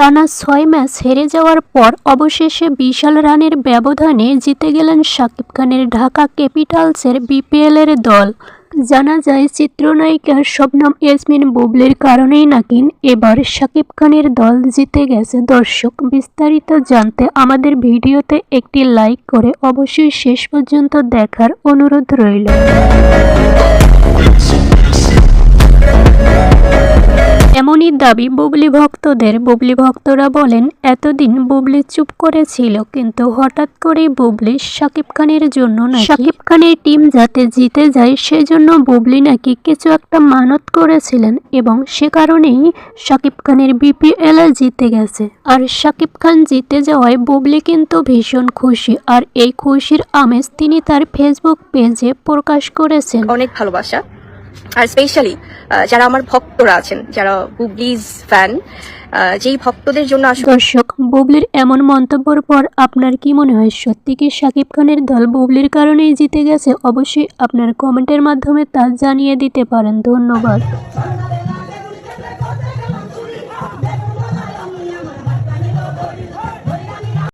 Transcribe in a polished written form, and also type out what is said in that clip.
টানা 6 ম্যাচ হেরে যাওয়ার পর অবশেষে বিশাল রানের ব্যবধানে জিতে গেলেন শাকিব খানের ঢাকা ক্যাপিটালসের বিপিএলের দল। জানা যায় চিত্রনায়িকা শবনম ইয়াসমিন বুবলির কারণেই নাকি এবার শাকিব খানের দল জিতে গেছে। দর্শক, বিস্তারিত জানতে আমাদের ভিডিওতে একটি লাইক করে অবশ্যই শেষ পর্যন্ত দেখার অনুরোধ রইল। এমনই দাবি বুবলি ভক্তদের। বুবলি ভক্তরা বলেন, এতদিন বুবলি চুপ করেছিল, কিন্তু হঠাৎ করেই বুবলি শাকিব খানের জন্য শাকিব খানের টিম যাতে জিতে যায় সেজন্য বুবলি নাকি কিছু একটা মানত করেছিলেন এবং সে কারণেই শাকিব খানের বিপিএল জিতে গেছে। আর শাকিব খান জিতে যাওয়ায় বুবলি কিন্তু ভীষণ খুশি, আর এই খুশির আমেজ তিনি তার ফেসবুক পেজে প্রকাশ করেছেন। অনেক ভালোবাসা, আর স্পেশালি যারা আমার ভক্তরা আছেন, যারা বুবলিজ ফ্যান, যেই ভক্তদের জন্য দর্শক, বুবলির এমন মন্তব্যের পর আপনার কি মনে হয়, সত্যি কি শাকিব খানের দল বুবলির কারণেই জিতে গেছে? অবশ্যই আপনার কমেন্টের মাধ্যমে তা জানিয়ে দিতে পারেন। ধন্যবাদ।